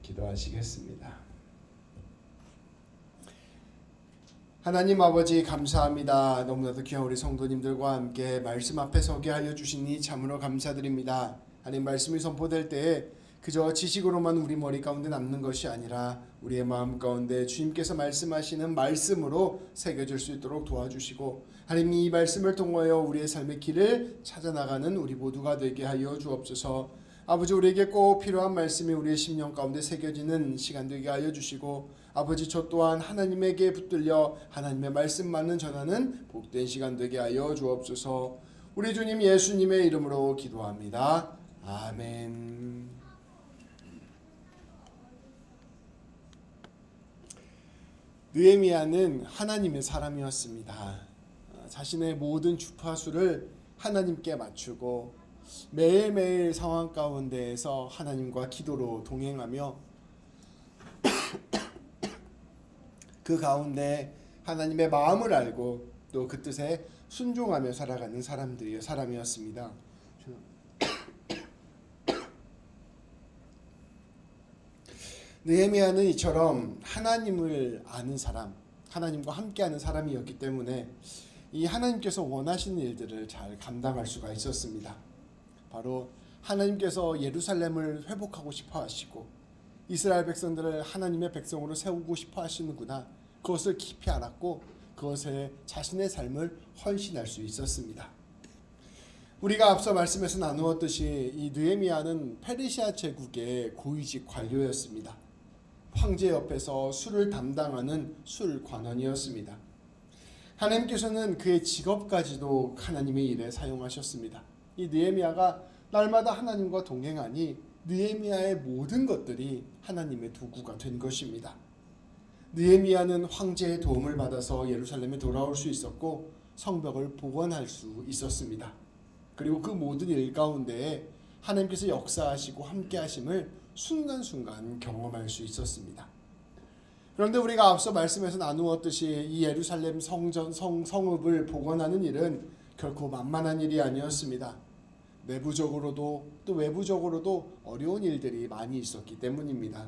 기도하시겠습니다. 하나님 아버지 감사합니다. 너무나도 귀한 우리 성도님들과 함께 말씀 앞에 서게 하여 주시니 참으로 감사드립니다. 하나님 말씀이 선포될 때에 그저 지식으로만 우리 머리 가운데 남는 것이 아니라 우리의 마음 가운데 주님께서 말씀하시는 말씀으로 새겨질 수 있도록 도와주시고 하나님 이 말씀을 통하여 우리의 삶의 길을 찾아나가는 우리 모두가 되게 하여 주옵소서. 아버지 우리에게 꼭 필요한 말씀이 우리의 심령 가운데 새겨지는 시간 되게 하여 주시고 아버지 저 또한 하나님에게 붙들려 하나님의 말씀만을 전하는 복된 시간 되게 하여 주옵소서. 우리 주님 예수님의 이름으로 기도합니다. 아멘. 느헤미야는 하나님의 사람이었습니다. 자신의 모든 주파수를 하나님께 맞추고 매일매일 상황 가운데에서 하나님과 기도로 동행하며 그 가운데 하나님의 마음을 알고 또 그 뜻에 순종하며 살아가는 사람이었습니다. 느헤미야는 이처럼 하나님을 아는 사람, 하나님과 함께하는 사람이었기 때문에 이 하나님께서 원하시는 일들을 잘 감당할 수가 있었습니다. 바로 하나님께서 예루살렘을 회복하고 싶어 하시고 이스라엘 백성들을 하나님의 백성으로 세우고 싶어 하시는구나. 그것을 깊이 알았고 그것에 자신의 삶을 헌신할 수 있었습니다. 우리가 앞서 말씀에서 나누었듯이 이 느헤미야는 페르시아 제국의 고위직 관료였습니다. 황제 옆에서 술을 담당하는 술관원이었습니다. 하나님께서는 그의 직업까지도 하나님의 일에 사용하셨습니다. 이 느헤미야가 날마다 하나님과 동행하니 느헤미야의 모든 것들이 하나님의 도구가 된 것입니다. 느헤미야는 황제의 도움을 받아서 예루살렘에 돌아올 수 있었고 성벽을 복원할 수 있었습니다. 그리고 그 모든 일 가운데에 하나님께서 역사하시고 함께하심을 순간순간 경험할 수 있었습니다. 그런데 우리가 앞서 말씀에서 나누었듯이 이 예루살렘 성읍을 복원하는 일은 결코 만만한 일이 아니었습니다. 내부적으로도 또 외부적으로도 어려운 일들이 많이 있었기 때문입니다.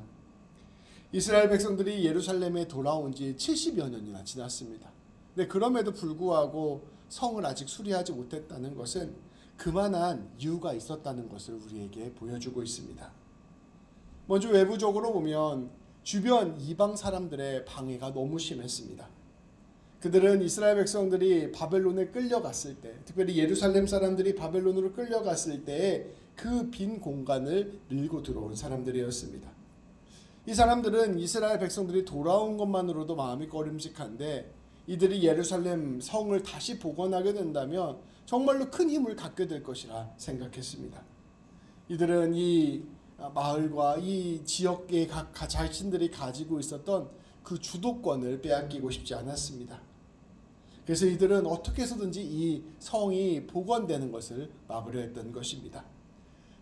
이스라엘 백성들이 예루살렘에 돌아온 지 70여 년이나 지났습니다. 근데 그럼에도 불구하고 성을 아직 수리하지 못했다는 것은 그만한 이유가 있었다는 것을 우리에게 보여주고 있습니다. 먼저 외부적으로 보면 주변 이방 사람들의 방해가 너무 심했습니다. 그들은 이스라엘 백성들이 바벨론에 끌려갔을 때, 특별히 예루살렘 사람들이 바벨론으로 끌려갔을 때에 그 빈 공간을 밀고 들어온 사람들이었습니다. 이 사람들은 이스라엘 백성들이 돌아온 것만으로도 마음이 꺼림직한데 이들이 예루살렘 성을 다시 복원하게 된다면 정말로 큰 힘을 갖게 될 것이라 생각했습니다. 이들은 이 마을과 이 지역의 자신들이 가지고 있었던 그 주도권을 빼앗기고 싶지 않았습니다. 그래서 이들은 어떻게 해서든지 이 성이 복원되는 것을 막으려 했던 것입니다.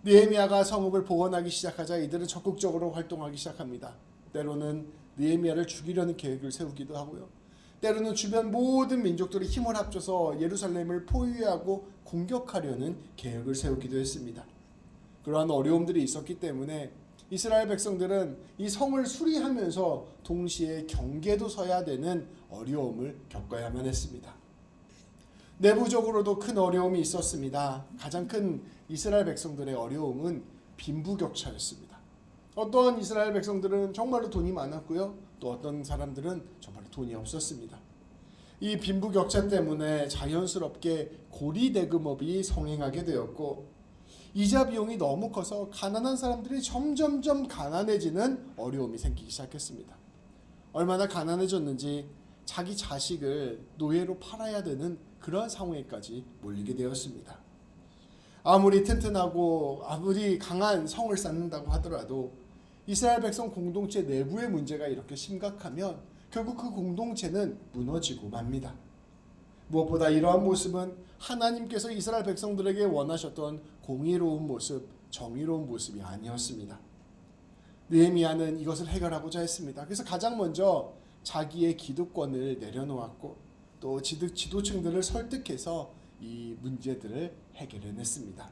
느헤미야가 성읍을 복원하기 시작하자 이들은 적극적으로 활동하기 시작합니다. 때로는 느헤미야를 죽이려는 계획을 세우기도 하고요. 때로는 주변 모든 민족들이 힘을 합쳐서 예루살렘을 포위하고 공격하려는 계획을 세우기도 했습니다. 그러한 어려움들이 있었기 때문에 이스라엘 백성들은 이 성을 수리하면서 동시에 경계도 서야 되는 어려움을 겪어야만 했습니다. 내부적으로도 큰 어려움이 있었습니다. 가장 큰 이스라엘 백성들의 어려움은 빈부격차였습니다. 어떤 이스라엘 백성들은 정말로 돈이 많았고요. 또 어떤 사람들은 정말로 돈이 없었습니다. 이 빈부격차 때문에 자연스럽게 고리대금업이 성행하게 되었고 이자 비용이 너무 커서 가난한 사람들이 점점점 가난해지는 어려움이 생기기 시작했습니다. 얼마나 가난해졌는지 자기 자식을 노예로 팔아야 되는 그러한 상황에까지 몰리게 되었습니다. 아무리 튼튼하고 아무리 강한 성을 쌓는다고 하더라도 이스라엘 백성 공동체 내부의 문제가 이렇게 심각하면 결국 그 공동체는 무너지고 맙니다. 무엇보다 이러한 모습은 하나님께서 이스라엘 백성들에게 원하셨던 공의로운 모습, 정의로운 모습이 아니었습니다. 느헤미야는 이것을 해결하고자 했습니다. 그래서 가장 먼저 자기의 기득권을 내려놓았고 또 지도층들을 설득해서 이 문제들을 해결해냈습니다.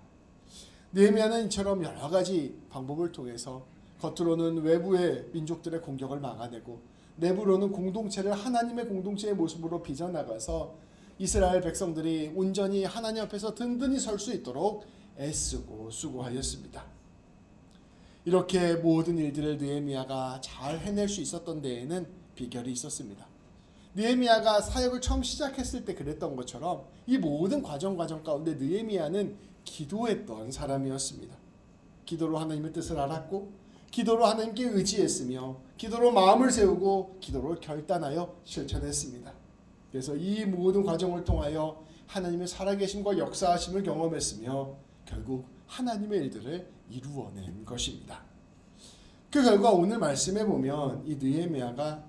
느헤미야는 이처럼 여러 가지 방법을 통해서 겉으로는 외부의 민족들의 공격을 막아내고 내부로는 공동체를 하나님의 공동체의 모습으로 빚어나가서 이스라엘 백성들이 온전히 하나님 앞에서 든든히 설 수 있도록 애쓰고 수고하였습니다. 이렇게 모든 일들을 느헤미야가 잘 해낼 수 있었던 데에는 비결이 있었습니다. 느헤미야가 사역을 처음 시작했을 때 그랬던 것처럼 이 모든 과정 가운데 느헤미야는 기도했던 사람이었습니다. 기도로 하나님의 뜻을 알았고 기도로 하나님께 의지했으며 기도로 마음을 세우고 기도로 결단하여 실천했습니다. 그래서 이 모든 과정을 통하여 하나님의 살아계심과 역사하심을 경험했으며 결국 하나님의 일들을 이루어낸 것입니다. 그 결과 오늘 말씀에 보면 이 느헤미야가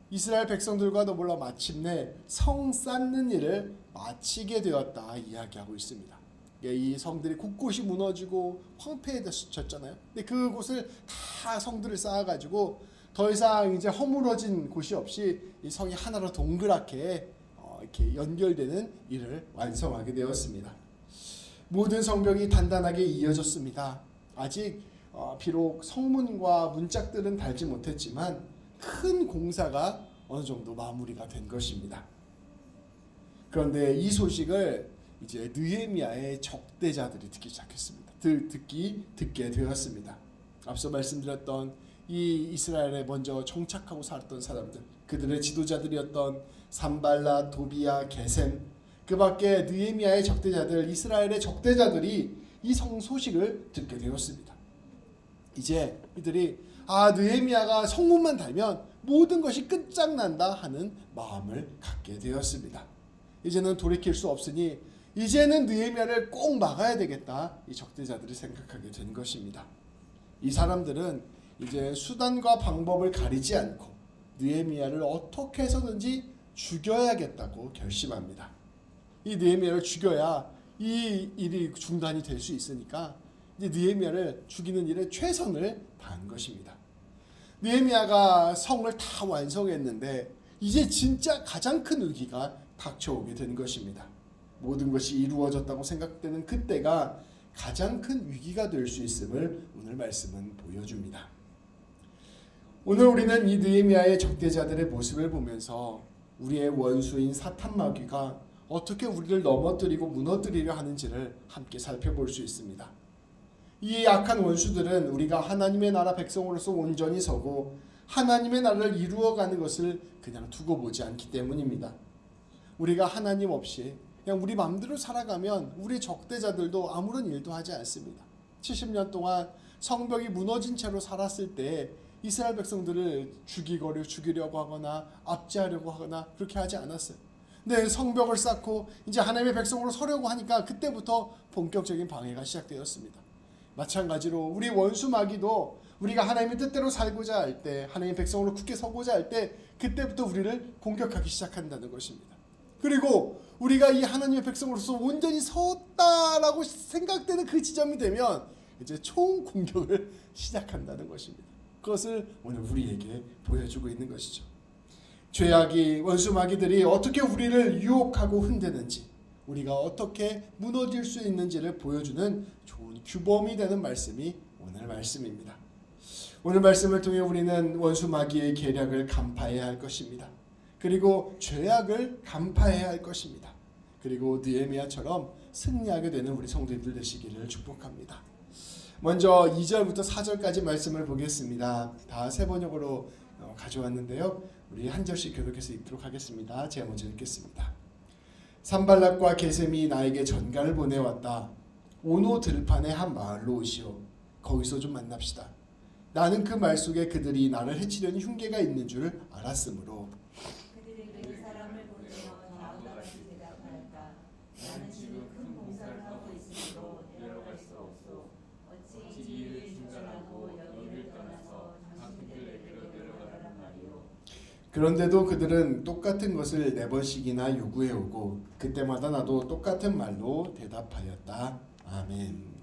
이스라엘 백성들과 더불어 마침내 성 쌓는 일을 마치게 되었다 이야기하고 있습니다. 이 성들이 곳곳이 무너지고 황폐해졌잖아요. 근데 그곳을 다 성들을 쌓아가지고 더 이상 이제 허물어진 곳이 없이 이 성이 하나로 동그랗게 이렇게 연결되는 일을 완성하게 되었습니다. 모든 성벽이 단단하게 이어졌습니다. 아직 비록 성문과 문짝들은 달지 못했지만 큰 공사가 어느 정도 마무리가 된 것입니다. 그런데 이 소식을 이제 느헤미야의 적대자들이 듣기 시작했습니다. 듣게 되었습니다. 앞서 말씀드렸던 이 이스라엘에 먼저 정착하고 살았던 사람들, 그들의 지도자들이었던 산발랏, 도비야, 게셈, 그 밖에 느헤미야의 적대자들, 이스라엘의 적대자들이 이 성 소식을 듣게 되었습니다. 이제 이들이 느헤미야가 성문만 달면 모든 것이 끝장난다 하는 마음을 갖게 되었습니다. 이제는 돌이킬 수 없으니 이제는 느헤미야를 꼭 막아야 되겠다, 이 적대자들이 생각하게 된 것입니다. 이 사람들은 이제 수단과 방법을 가리지 않고 느헤미야를 어떻게 해서든지 죽여야겠다고 결심합니다. 이 느헤미야를 죽여야 이 일이 중단이 될 수 있으니까 이제 느헤미야를 죽이는 일에 최선을 다한 것입니다. 느헤미야가 성을 다 완성했는데 이제 진짜 가장 큰 위기가 닥쳐오게 된 것입니다. 모든 것이 이루어졌다고 생각되는 그때가 가장 큰 위기가 될 수 있음을 오늘 말씀은 보여줍니다. 오늘 우리는 이 느헤미야의 적대자들의 모습을 보면서 우리의 원수인 사탄 마귀가 어떻게 우리를 넘어뜨리고 무너뜨리려 하는지를 함께 살펴볼 수 있습니다. 이 악한 원수들은 우리가 하나님의 나라 백성으로서 온전히 서고 하나님의 나라를 이루어가는 것을 그냥 두고 보지 않기 때문입니다. 우리가 하나님 없이 그냥 우리 마음대로 살아가면 우리 적대자들도 아무런 일도 하지 않습니다. 70년 동안 성벽이 무너진 채로 살았을 때 이스라엘 백성들을 죽이려고 하거나 압제하려고 하거나 그렇게 하지 않았어요. 근데 성벽을 쌓고 이제 하나님의 백성으로 서려고 하니까 그때부터 본격적인 방해가 시작되었습니다. 마찬가지로 우리 원수 마귀도 우리가 하나님의 뜻대로 살고자 할 때, 하나님의 백성으로 굳게 서고자 할 때 그때부터 우리를 공격하기 시작한다는 것입니다. 그리고 우리가 이 하나님의 백성으로서 온전히 섰다라고 생각되는 그 지점이 되면 이제 총 공격을 시작한다는 것입니다. 그것을 오늘 우리에게 보여주고 있는 것이죠. 죄악이, 원수 마귀들이 어떻게 우리를 유혹하고 흔드는지, 우리가 어떻게 무너질 수 있는지를 보여주는 좋은 규범이 되는 말씀이 오늘 말씀입니다. 오늘 말씀을 통해 우리는 원수 마귀의 계략을 간파해야 할 것입니다. 그리고 죄악을 간파해야 할 것입니다. 그리고 느헤미야처럼 승리하게 되는 우리 성도님들 되시기를 축복합니다. 먼저 2절부터 4절까지 말씀을 보겠습니다. 다 세 번역으로 가져왔는데요. 우리 한 절씩 교독해서 읽도록 하겠습니다. 제가 먼저 읽겠습니다. 산발랏과 게셈이 나에게 전가를 보내왔다. 오노 들판의 한 마을로 오시오. 거기서 좀 만납시다. 나는 그 말 속에 그들이 나를 해치려는 흉계가 있는 줄 알았으므로 그들에게 이 사람을 보내어 다음과 같이 대답하였다. 나는 지금 큰 공사를 하고 있으므로 내려갈 수 없소. 어찌 이 일을 중단하고 여기를 떠나서 당신들에게로 내려가란 말이오. 그런데도 그들은 똑같은 것을 4번씩이나 요구해오고 그때마다 나도 똑같은 말로 대답하였다. 아멘.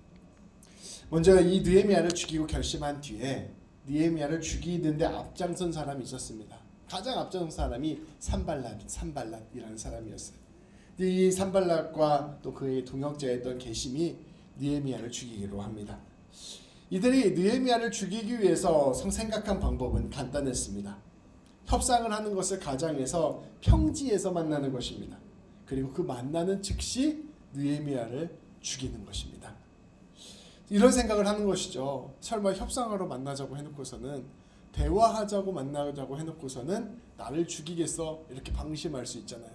먼저 이 느헤미야를 죽이고 결심한 뒤에 느헤미야를 죽이는데 앞장선 사람이 있었습니다. 가장 앞장선 사람이 산발랏이라는 사람이었어요. 이 산발랏과 또 그의 동역자였던 게심이 느헤미야를 죽이기로 합니다. 이들이 느헤미야를 죽이기 위해서 생각한 방법은 간단했습니다. 협상을 하는 것을 가장해서 평지에서 만나는 것입니다. 그리고 그 만나는 즉시 느헤미야를 죽이는 것입니다. 이런 생각을 하는 것이죠. 설마 협상하러 만나자고 해놓고서는, 대화하자고 만나자고 해놓고서는 나를 죽이겠어 이렇게 방심할 수 있잖아요.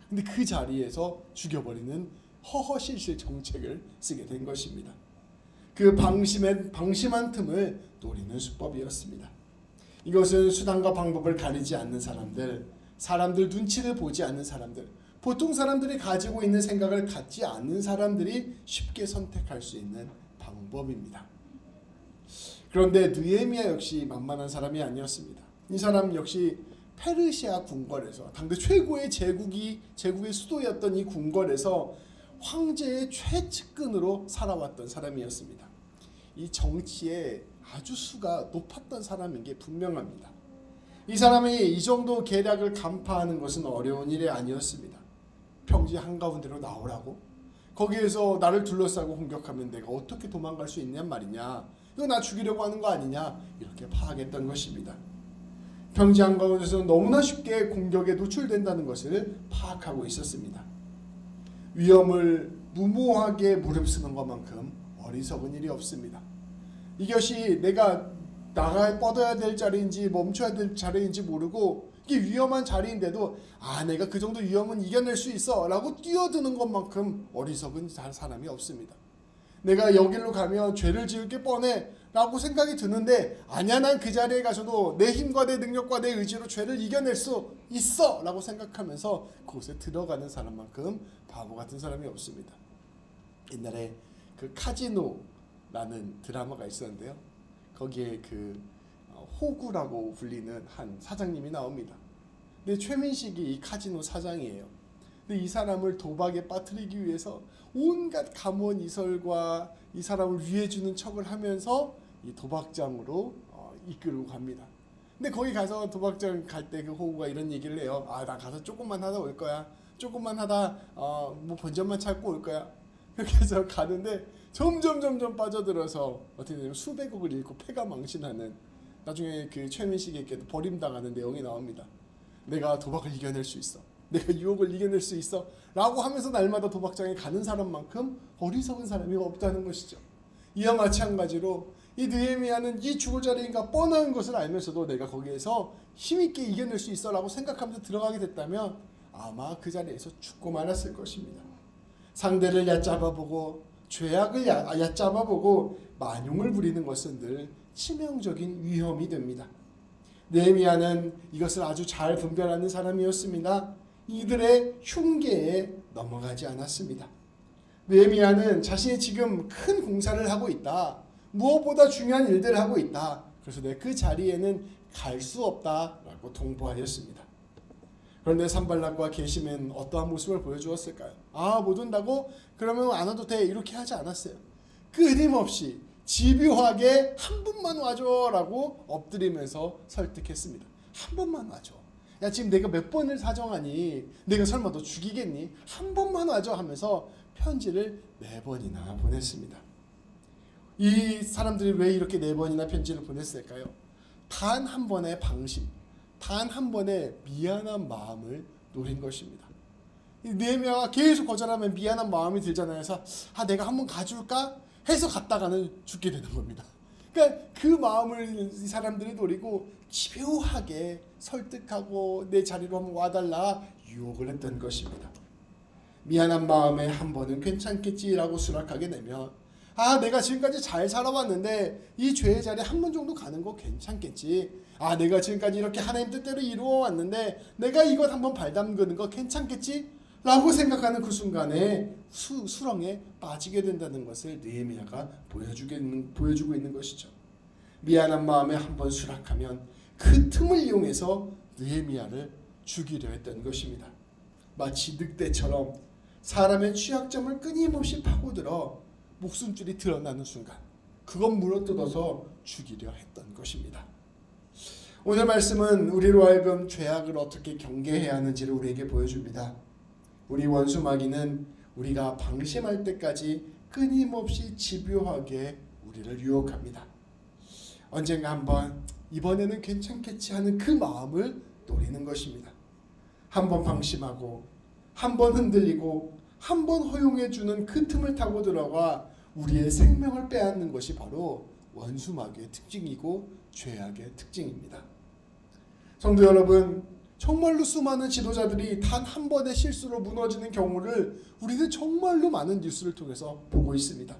근데 그 자리에서 죽여버리는 허허실실 정책을 쓰게 된 것입니다. 그 방심한 틈을 노리는 수법이었습니다. 이것은 수단과 방법을 가리지 않는 사람들 눈치를 보지 않는 사람들, 보통 사람들이 가지고 있는 생각을 갖지 않는 사람들이 쉽게 선택할 수 있는 방법입니다. 그런데 느헤미야 역시 만만한 사람이 아니었습니다. 이 사람 역시 페르시아 궁궐에서, 당대 최고의 제국의 수도였던 이 궁궐에서 황제의 최측근으로 살아왔던 사람이었습니다. 이 정치에 아주 수가 높았던 사람인 게 분명합니다. 이 사람이 이 정도 계략을 간파하는 것은 어려운 일이 아니었습니다. 평지 한가운데로 나오라고? 거기에서 나를 둘러싸고 공격하면 내가 어떻게 도망갈 수 있냔 말이냐, 이거 나 죽이려고 하는 거 아니냐, 이렇게 파악했던 것입니다. 평지 한가운데서 너무나 쉽게 공격에 노출된다는 것을 파악하고 있었습니다. 위험을 무모하게 무릅쓰는 것만큼 어리석은 일이 없습니다. 이것이 내가 뻗어야 될 자리인지 멈춰야 될 자리인지 모르고, 이게 위험한 자리인데도 내가 그 정도 위험은 이겨낼 수 있어 라고 뛰어드는 것만큼 어리석은 사람이 없습니다. 내가 여기로 가면 죄를 지을 게 뻔해 라고 생각이 드는데, 아니야, 난 그 자리에 가서도 내 힘과 내 능력과 내 의지로 죄를 이겨낼 수 있어 라고 생각하면서 그곳에 들어가는 사람만큼 바보 같은 사람이 없습니다. 옛날에 그 카지노라는 드라마가 있었는데요, 거기에 그 호구라고 불리는 한 사장님이 나옵니다. 근데 최민식이 이 카지노 사장이에요. 근데 이 사람을 도박에 빠뜨리기 위해서 온갖 감언이설과 이 사람을 위해주는 척을 하면서 이 도박장으로 이끌고 갑니다. 근데 거기 가서 도박장 갈 때 그 호구가 이런 얘기를 해요. 나 가서 조금만 하다 올 거야. 조금만 하다 뭐 본전만 찾고 올 거야. 그렇게 해서 가는데 점점 빠져들어서 어떻게 되면 수백억을 잃고 패가 망신하는, 나중에 그 최민식에게도 버림당하는 내용이 나옵니다. 내가 도박을 이겨낼 수 있어, 내가 유혹을 이겨낼 수 있어 라고 하면서 날마다 도박장에 가는 사람만큼 어리석은 사람이 없다는 것이죠. 이와 마찬가지로 이 느헤미야는 이 죽을 자리인가 뻔한 것을 알면서도 내가 거기에서 힘있게 이겨낼 수 있어 라고 생각하면서 들어가게 됐다면 아마 그 자리에서 죽고 말았을 것입니다. 상대를 얕잡아보고 죄악을 얕잡아보고 만용을 부리는 것은 늘 치명적인 위험이 됩니다. 느헤미야는 이것을 아주 잘 분별하는 사람이었습니다. 이들의 흉계에 넘어가지 않았습니다. 느헤미야는 자신이 지금 큰 공사를 하고 있다, 무엇보다 중요한 일들을 하고 있다, 그래서 내가 그 자리에는 갈 수 없다라고 통보하였습니다. 그런데 산발락과 게셈은 어떠한 모습을 보여주었을까요? 못 온다고? 그러면 안 와도 돼, 이렇게 하지 않았어요. 끊임없이 집요하게 한 번만 와줘 라고 엎드리면서 설득했습니다. 한 번만 와줘. 야, 지금 내가 몇 번을 사정하니? 내가 설마 너 죽이겠니? 한 번만 와줘 하면서 편지를 4번이나 보냈습니다. 이 사람들이 왜 이렇게 4번이나 편지를 보냈을까요? 단 한 번의 방심, 단 한 번의 미안한 마음을 노린 것입니다. 느헤미야가 계속 거절하면 미안한 마음이 들잖아요. 그래서 내가 한번 가줄까? 해서 갔다가는 죽게 되는 겁니다. 그러니까 그 마음을 이 사람들이 노리고 집요하게 설득하고 내 자리로 한번 와달라 유혹을 했던 것입니다. 미안한 마음에 한 번은 괜찮겠지라고 수락하게 되면, 내가 지금까지 잘 살아왔는데 이 죄의 자리에 한 번 정도 가는 거 괜찮겠지. 내가 지금까지 이렇게 하나님 뜻대로 이루어왔는데 내가 이것 한번 발담그는 거 괜찮겠지? 라고 생각하는 그 순간에 수렁에 빠지게 된다는 것을 느헤미야가 보여주고 있는 것이죠. 미안한 마음에 한번 수락하면 그 틈을 이용해서 느헤미야를 죽이려 했던 것입니다. 마치 늑대처럼 사람의 취약점을 끊임없이 파고들어 목숨줄이 드러나는 순간 그것 물어뜯어서 죽이려 했던 것입니다. 오늘 말씀은 우리로 하여금 죄악을 어떻게 경계해야 하는지를 우리에게 보여줍니다. 우리 원수 마귀는 우리가 방심할 때까지 끊임없이 집요하게 우리를 유혹합니다. 언젠가 한번 이번에는 괜찮겠지 하는 그 마음을 노리는 것입니다. 한번 방심하고 한번 흔들리고 한번 허용해주는 그 틈을 타고 들어가 우리의 생명을 빼앗는 것이 바로 원수마귀의 특징이고 죄악의 특징입니다. 성도 여러분, 정말로 수많은 지도자들이 단 한 번의 실수로 무너지는 경우를 우리는 정말로 많은 뉴스를 통해서 보고 있습니다.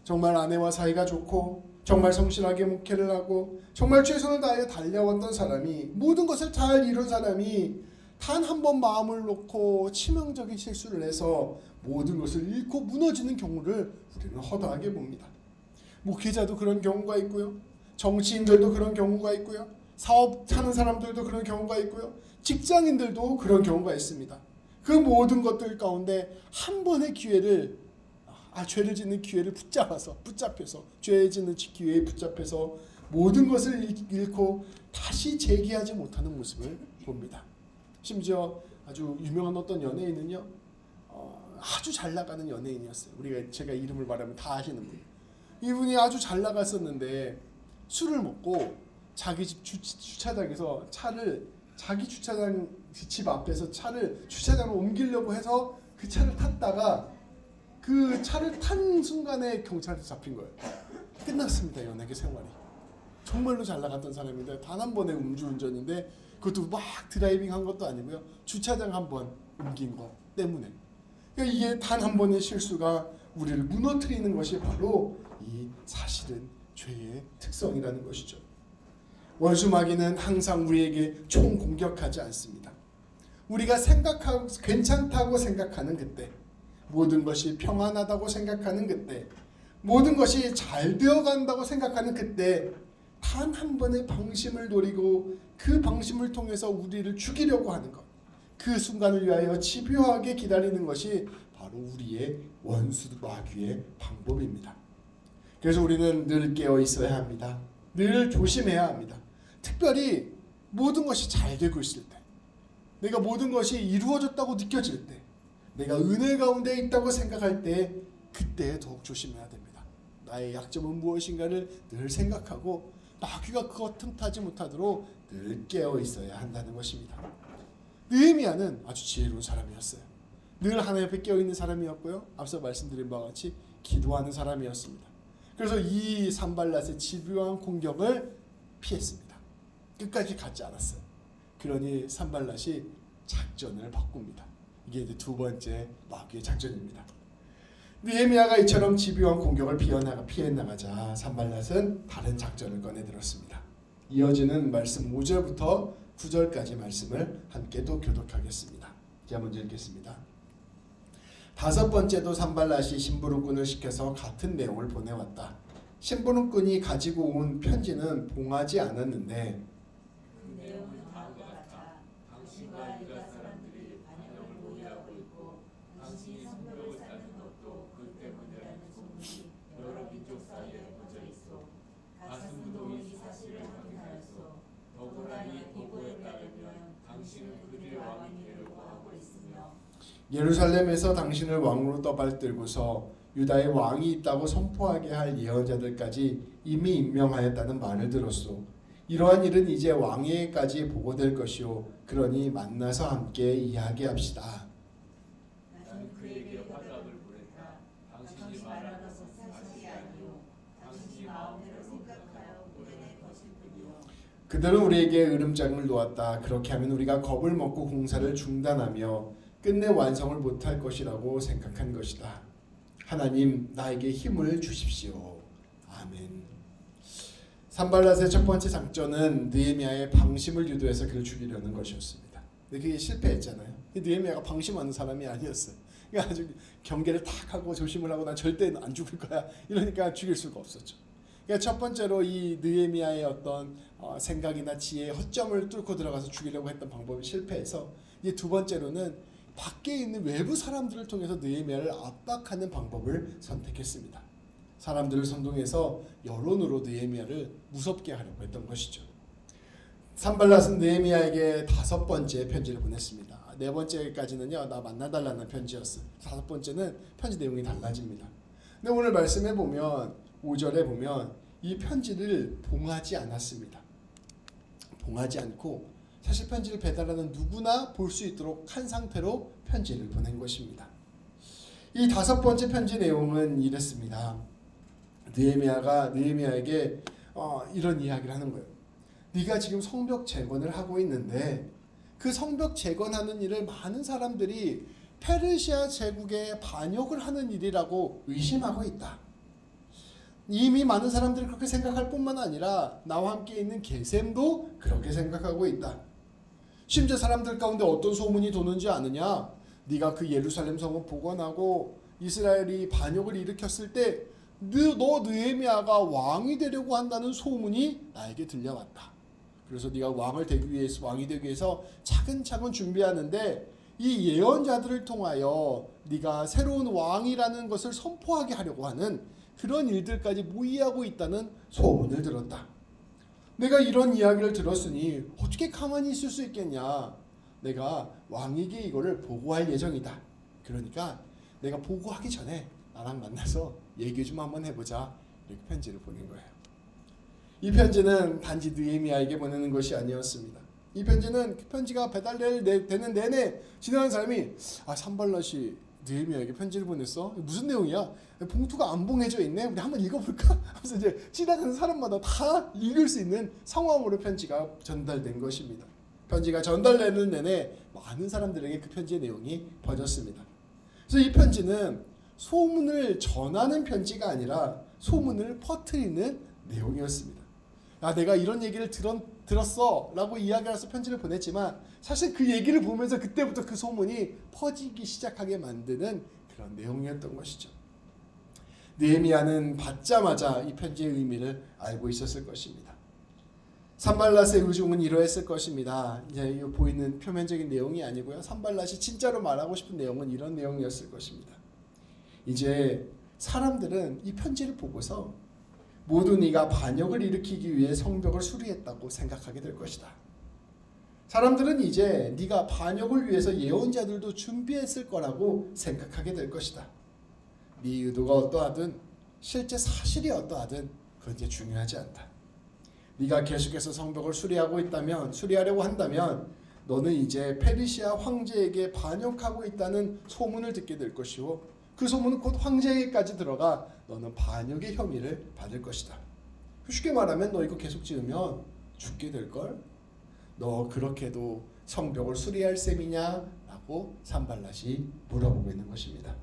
정말 아내와 사이가 좋고 정말 성실하게 목회를 하고 정말 최선을 다해 달려왔던 사람이, 모든 것을 잘 이룬 사람이 단 한 번 마음을 놓고 치명적인 실수를 해서 모든 것을 잃고 무너지는 경우를 우리는 허다하게 봅니다. 목회자도 그런 경우가 있고요. 정치인들도 그런 경우가 있고요. 사업하는 사람들도 그런 경우가 있고요. 직장인들도 그런 경우가 있습니다. 그 모든 것들 가운데 한 번의 기회를, 죄를 짓는 기회를 붙잡혀서 죄 짓는 기회에 붙잡혀서 모든 것을 잃고 다시 재기하지 못하는 모습을 봅니다. 심지어 아주 유명한 어떤 연예인은요, 아주 잘 나가는 연예인이었어요. 제가 이름을 말하면 다 아시는 분. 이분이 아주 잘 나갔었는데 술을 먹고 자기 집 주차장에서 차를, 자기 주차장 집 앞에서 차를 주차장으로 옮기려고 해서 그 차를 탔다가 그 차를 탄 순간에 경찰한테 잡힌 거예요. 끝났습니다. 연예계 생활이. 정말로 잘 나갔던 사람인데 단 한 번의 음주운전인데, 그것도 막 드라이빙한 것도 아니고요. 주차장 한 번 옮긴 것 때문에. 그러니까 이게 단 한 번의 실수가 우리를 무너뜨리는 것이 바로 이 사실은 죄의 특성이라는 것이죠. 원수마귀는 항상 우리에게 총 공격하지 않습니다. 우리가 생각하고 괜찮다고 생각하는 그때, 모든 것이 평안하다고 생각하는 그때, 모든 것이 잘 되어간다고 생각하는 그때 단 한 번의 방심을 노리고 그 방심을 통해서 우리를 죽이려고 하는 것, 그 순간을 위하여 집요하게 기다리는 것이 바로 우리의 원수 마귀의 방법입니다. 그래서 우리는 늘 깨어 있어야 합니다. 늘 조심해야 합니다. 특별히 모든 것이 잘 되고 있을 때, 내가 모든 것이 이루어졌다고 느껴질 때, 내가 은혜 가운데 있다고 생각할 때, 그때 더욱 조심해야 됩니다. 나의 약점은 무엇인가를 늘 생각하고 마귀가 그것 틈타지 못하도록 늘 깨어 있어야 한다는 것입니다. 느헤미야는 아주 지혜로운 사람이었어요. 늘 하나님 앞에 깨어 있는 사람이었고요. 앞서 말씀드린 바와 같이 기도하는 사람이었습니다. 그래서 이 산발랏의 집요한 공격을 피했습니다. 끝까지 가지 않았어요. 그러니 산발랏이 작전을 바꿉니다. 이게 이제 두 번째 마귀의 작전입니다. 느헤미야가 이처럼 집요한 공격을 피해 나가자 산발랏은 다른 작전을 꺼내들었습니다. 이어지는 말씀 5절부터 9절까지 말씀을 함께 또 교독하겠습니다. 제가 먼저 읽겠습니다. 다섯 번째도 산발랏이 심부름꾼을 시켜서 같은 내용을 보내왔다. 심부름꾼이 가지고 온 편지는 봉하지 않았는데 그 내용은 다음과 같다. 당신과 유다 사람들이 반역을 모의하고 있고 당신이 성벽을 쌓는 것도 그 때문이라는 소문이 여러 민족 사이에 퍼져 있어. 가슴도 이 사실을 확인하였소. 더구나 이 보고에 따르면 당신은 그들의 왕이 되려고 하고 있으며 예루살렘에서 당신을 왕으로 떠받들고서 유다의 왕이 있다고 선포하게 할 예언자들까지 이미 임명하였다는 말을 들었소. 이러한 일은 이제 왕에게까지 보고될 것이요. 그러니 만나서 함께 이야기합시다. 나는 그에게 화답을 보냈다. 당신이 말한 것은 사실이 아니요. 당신이 마음대로 생각하여 보내는 것일 뿐이요. 그들은 우리에게 으름장을 놓았다. 그렇게 하면 우리가 겁을 먹고 공사를 중단하며 끝내 완성을 못할 것이라고 생각한 것이다. 하나님, 나에게 힘을 주십시오. 아멘. 산발랏의 첫 번째 작전은 느헤미야의 방심을 유도해서 그를 죽이려는 것이었습니다. 근데 그게 실패했잖아요. 느헤미야가 방심하는 사람이 아니었어요. 그러니까 아주 경계를 탁 하고 조심을 하고 난 절대 안 죽을 거야 이러니까 죽일 수가 없었죠. 그러니까 첫 번째로 이 느헤미야의 어떤 생각이나 지혜의 허점을 뚫고 들어가서 죽이려고 했던 방법이 실패해서, 이제 두 번째로는 밖에 있는 외부 사람들을 통해서 느헤미야를 압박하는 방법을 선택했습니다. 사람들을 선동해서 여론으로 느헤미야를 무섭게 하려고 했던 것이죠. 산발랏은 느헤미야에게 다섯 번째 편지를 보냈습니다. 네 번째까지는요, 나 만나달라는 편지였어요. 다섯 번째는 편지 내용이 달라집니다. 근데 오늘 말씀해 보면 5절에 보면 이 편지를 봉하지 않았습니다. 봉하지 않고 사실 편지를 배달하는 누구나 볼 수 있도록 한 상태로 편지를 보낸 것입니다. 이 5번째 편지 내용은 이랬습니다. 느헤미야에게 이런 이야기를 하는 거예요. 네가 지금 성벽 재건을 하고 있는데 그 성벽 재건하는 일을 많은 사람들이 페르시아 제국에 반역을 하는 일이라고 의심하고 있다. 이미 많은 사람들이 그렇게 생각할 뿐만 아니라 나와 함께 있는 게셈도 그렇게 생각하고 있다. 심지어 사람들 가운데 어떤 소문이 도는지 아느냐? 네가 그 예루살렘 성을 복원하고 이스라엘이 반역을 일으켰을 때 너 느헤미야가 왕이 되려고 한다는 소문이 나에게 들려왔다. 그래서 네가 왕이 되기 위해서 차근차근 준비하는데 이 예언자들을 통하여 네가 새로운 왕이라는 것을 선포하게 하려고 하는 그런 일들까지 모의하고 있다는 소문을 들었다. 내가 이런 이야기를 들었으니 어떻게 가만히 있을 수 있겠냐. 내가 왕에게 이거를 보고할 예정이다. 그러니까 내가 보고하기 전에 나랑 만나서 얘기 좀 한번 해보자. 이렇게 편지를 보낸 거예요. 이 편지는 단지 느헤미야에게 보내는 것이 아니었습니다. 이 편지는 그 편지가 배달되는 내내 지나가는 사람이 산발랏이 느헤미야에게 편지를 보냈어? 무슨 내용이야? 봉투가 안 봉해져 있네? 우리 한번 읽어볼까? 하면서 이제 지나가는 사람마다 다 읽을 수 있는 상황으로 편지가 전달된 것입니다. 편지가 전달되는 내내 많은 사람들에게 그 편지의 내용이 퍼졌습니다. 그래서 이 편지는 소문을 전하는 편지가 아니라 소문을 퍼뜨리는 내용이었습니다. 내가 이런 얘기를 들었어 라고 이야기해서 편지를 보냈지만 사실 그 얘기를 보면서 그때부터 그 소문이 퍼지기 시작하게 만드는 그런 내용이었던 것이죠. 느헤미야는 받자마자 이 편지의 의미를 알고 있었을 것입니다. 산발랏의 의중은 이러했을 것입니다. 이제 보이는 표면적인 내용이 아니고요. 산발랏이 진짜로 말하고 싶은 내용은 이런 내용이었을 것입니다. 이제 사람들은 이 편지를 보고서 모두 네가 반역을 일으키기 위해 성벽을 수리했다고 생각하게 될 것이다. 사람들은 이제 네가 반역을 위해서 예언자들도 준비했을 거라고 생각하게 될 것이다. 네 의도가 어떠하든 실제 사실이 어떠하든 그건 이제 중요하지 않다. 네가 계속해서 성벽을 수리하려고 한다면 너는 이제 페르시아 황제에게 반역하고 있다는 소문을 듣게 될 것이고 그 소문은 곧 황제에게까지 들어가 너는 반역의 혐의를 받을 것이다. 쉽게 말하면 너 이거 계속 지으면 죽게 될걸? 너 그렇게도 성벽을 수리할 셈이냐? 라고 산발랏이 물어보고 있는 것입니다.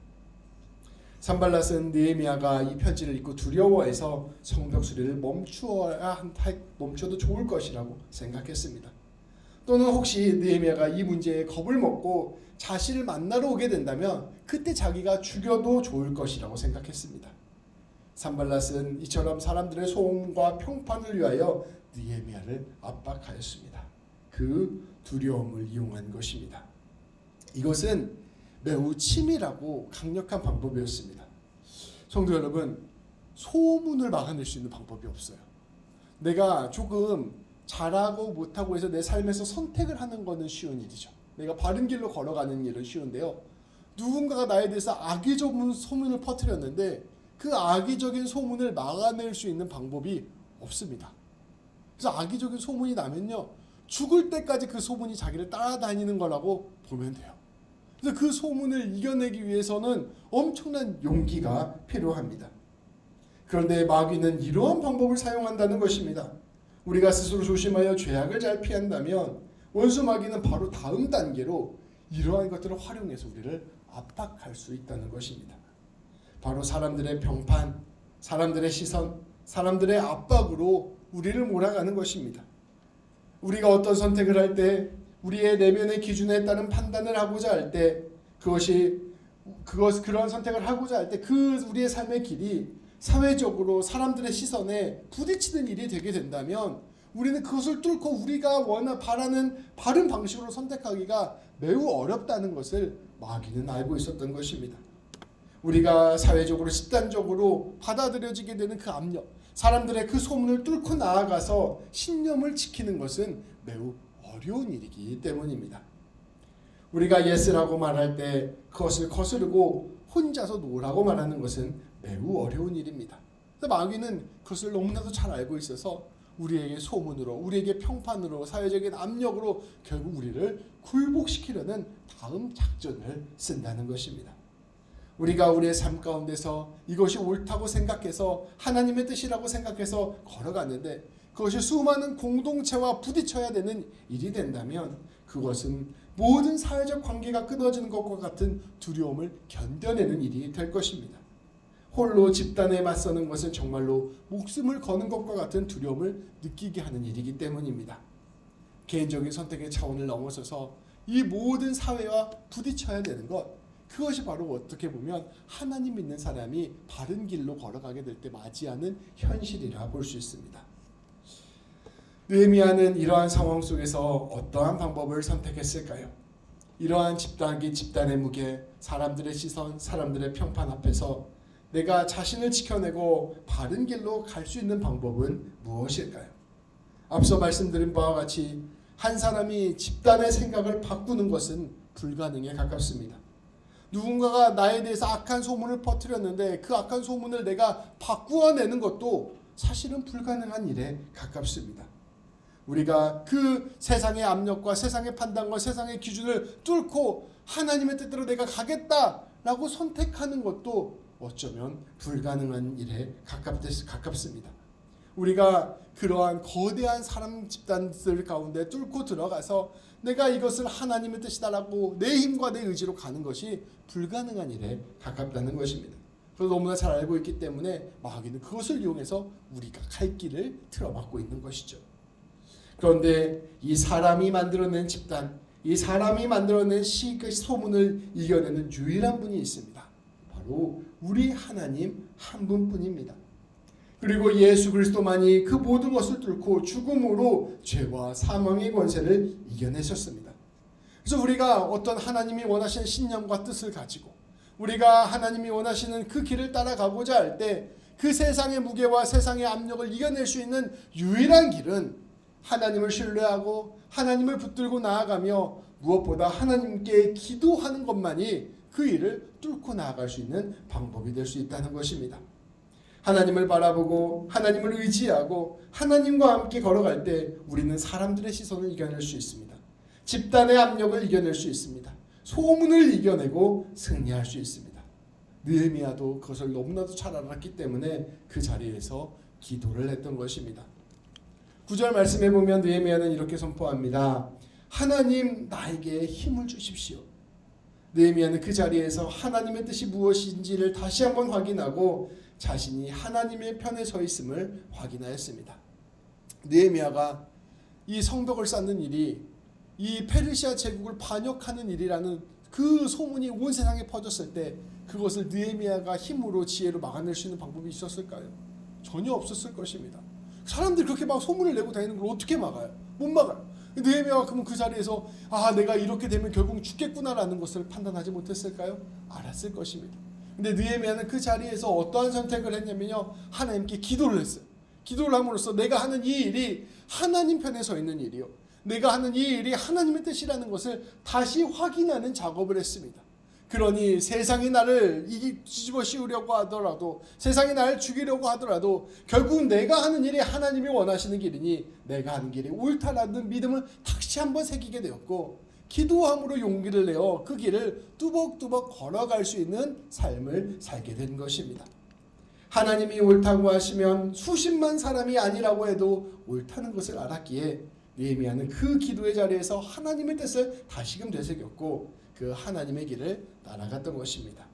산발랏은 느헤미야가 이 편지를 읽고 두려워해서 성벽 수리를 멈춰도 좋을 것이라고 생각했습니다. 또는 혹시 느헤미야가 이 문제에 겁을 먹고 자신을 만나러 오게 된다면 그때 자기가 죽여도 좋을 것이라고 생각했습니다. 산발랏은 이처럼 사람들의 소음과 평판을 위하여 느헤미야를 압박하였습니다. 그 두려움을 이용한 것입니다. 이것은 매우 치밀하고 강력한 방법이었습니다. 성도 여러분, 소문을 막아낼 수 있는 방법이 없어요. 내가 조금 잘하고 못하고 해서 내 삶에서 선택을 하는 것은 쉬운 일이죠. 내가 바른 길로 걸어가는 일은 쉬운데요. 누군가가 나에 대해서 악의적인 소문을 퍼뜨렸는데 그 악의적인 소문을 막아낼 수 있는 방법이 없습니다. 그래서 악의적인 소문이 나면요, 죽을 때까지 그 소문이 자기를 따라다니는 거라고 보면 돼요. 그래서 그 소문을 이겨내기 위해서는 엄청난 용기가 필요합니다. 그런데 마귀는 이러한 방법을 사용한다는 것입니다. 우리가 스스로 조심하여 죄악을 잘 피한다면 원수 마귀는 바로 다음 단계로 이러한 것들을 활용해서 우리를 압박할 수 있다는 것입니다. 바로 사람들의 평판, 사람들의 시선, 사람들의 압박으로 우리를 몰아가는 것입니다. 우리가 어떤 선택을 할 때 우리의 내면의 기준에 따른 판단을 하고자 할 때 그런 선택을 하고자 할 때 우리의 삶의 길이 사회적으로 사람들의 시선에 부딪히는 일이 되게 된다면 우리는 그것을 뚫고 우리가 바라는 바른 방식으로 선택하기가 매우 어렵다는 것을 마귀는 알고 있었던 것입니다. 우리가 사회적으로 집단적으로 받아들여지게 되는 그 압력, 사람들의 그 소문을 뚫고 나아가서 신념을 지키는 것은 매우 어려운 일이기 때문입니다. 우리가 예스라고 말할 때 그것을 거스르고 혼자서 노라고 말하는 것은 매우 어려운 일입니다. 근데 마귀는 그것을 너무나도 잘 알고 있어서 우리에게 소문으로, 우리에게 평판으로, 사회적인 압력으로 결국 우리를 굴복시키려는 다음 작전을 쓴다는 것입니다. 우리가 우리의 삶 가운데서 이것이 옳다고 생각해서 하나님의 뜻이라고 생각해서 걸어갔는데 그것이 수많은 공동체와 부딪혀야 되는 일이 된다면 그것은 모든 사회적 관계가 끊어지는 것과 같은 두려움을 견뎌내는 일이 될 것입니다. 홀로 집단에 맞서는 것은 정말로 목숨을 거는 것과 같은 두려움을 느끼게 하는 일이기 때문입니다. 개인적인 선택의 차원을 넘어서서 이 모든 사회와 부딪혀야 되는 것, 그것이 바로 어떻게 보면 하나님 믿는 사람이 바른 길로 걸어가게 될 때 맞이하는 현실이라 볼 수 있습니다. 느헤미야는 이러한 상황 속에서 어떠한 방법을 선택했을까요? 이러한 집단의 무게, 사람들의 시선, 사람들의 평판 앞에서 내가 자신을 지켜내고 바른 길로 갈 수 있는 방법은 무엇일까요? 앞서 말씀드린 바와 같이 한 사람이 집단의 생각을 바꾸는 것은 불가능에 가깝습니다. 누군가가 나에 대해서 악한 소문을 퍼뜨렸는데 그 악한 소문을 내가 바꾸어내는 것도 사실은 불가능한 일에 가깝습니다. 우리가 그 세상의 압력과 세상의 판단과 세상의 기준을 뚫고 하나님의 뜻대로 내가 가겠다라고 선택하는 것도 어쩌면 불가능한 일에 가깝습니다. 우리가 그러한 거대한 사람 집단들 가운데 뚫고 들어가서 내가 이것을 하나님의 뜻이다라고 내 힘과 내 의지로 가는 것이 불가능한 일에 가깝다는 것입니다. 그래서 너무나 잘 알고 있기 때문에 마귀는 그것을 이용해서 우리가 갈 길을 틀어막고 있는 것이죠. 그런데 이 사람이 만들어낸 집단, 이 사람이 만들어낸 소문을 이겨내는 유일한 분이 있습니다. 바로 우리 하나님 한 분뿐입니다. 그리고 예수 그리스도만이 그 모든 것을 뚫고 죽음으로 죄와 사망의 권세를 이겨내셨습니다. 그래서 우리가 어떤 하나님이 원하시는 신념과 뜻을 가지고 우리가 하나님이 원하시는 그 길을 따라가고자 할 때 그 세상의 무게와 세상의 압력을 이겨낼 수 있는 유일한 길은 하나님을 신뢰하고 하나님을 붙들고 나아가며 무엇보다 하나님께 기도하는 것만이 그 일을 뚫고 나아갈 수 있는 방법이 될 수 있다는 것입니다. 하나님을 바라보고 하나님을 의지하고 하나님과 함께 걸어갈 때 우리는 사람들의 시선을 이겨낼 수 있습니다. 집단의 압력을 이겨낼 수 있습니다. 소문을 이겨내고 승리할 수 있습니다. 느헤미야도 그것을 너무나도 잘 알았기 때문에 그 자리에서 기도를 했던 것입니다. 9절 말씀해 보면 느헤미야는 이렇게 선포합니다. 하나님 나에게 힘을 주십시오. 느헤미야는 그 자리에서 하나님의 뜻이 무엇인지를 다시 한번 확인하고 자신이 하나님의 편에 서 있음을 확인하였습니다. 느헤미야가 이 성벽을 쌓는 일이 이 페르시아 제국을 반역하는 일이라는 그 소문이 온 세상에 퍼졌을 때 그것을 느헤미야가 힘으로 지혜로 막아낼 수 있는 방법이 있었을까요? 전혀 없었을 것입니다. 사람들이 그렇게 막 소문을 내고 다니는 걸 어떻게 막아요? 못 막아요. 느헤미야가 그러면 그 자리에서 내가 이렇게 되면 결국 죽겠구나라는 것을 판단하지 못했을까요? 알았을 것입니다. 근데 느헤미야는 그 자리에서 어떠한 선택을 했냐면요, 하나님께 기도를 했어요. 기도를 함으로써 내가 하는 이 일이 하나님 편에 서 있는 일이요, 내가 하는 이 일이 하나님의 뜻이라는 것을 다시 확인하는 작업을 했습니다. 그러니 세상이 나를 뒤집어 씌우려고 하더라도, 세상이 나를 죽이려고 하더라도 결국 내가 하는 일이 하나님이 원하시는 길이니 내가 하는 길이 옳다라는 믿음을 다시 한번 새기게 되었고, 기도함으로 용기를 내어 그 길을 뚜벅뚜벅 걸어갈 수 있는 삶을 살게 된 것입니다. 하나님이 옳다고 하시면 수십만 사람이 아니라고 해도 옳다는 것을 알았기에 느헤미야는 그 기도의 자리에서 하나님의 뜻을 다시금 되새겼고 그 하나님의 길을 따라갔던 것입니다.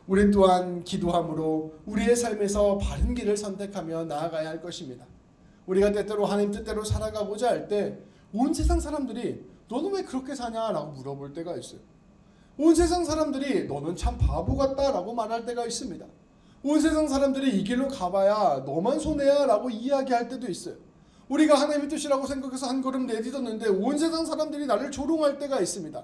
우리 또한 기도함으로 우리의 삶에서 바른 길을 선택하며 나아가야 할 것입니다. 우리가 때때로 하나님 뜻대로 살아가고자 할 때 온 세상 사람들이 너는 왜 그렇게 사냐라고 물어볼 때가 있어요. 온 세상 사람들이 너는 참 바보 같다라고 말할 때가 있습니다. 온 세상 사람들이 이 길로 가봐야 너만 손해야 라고 이야기할 때도 있어요. 우리가 하나님의 뜻이라고 생각해서 한 걸음 내딛었는데 온 세상 사람들이 나를 조롱할 때가 있습니다.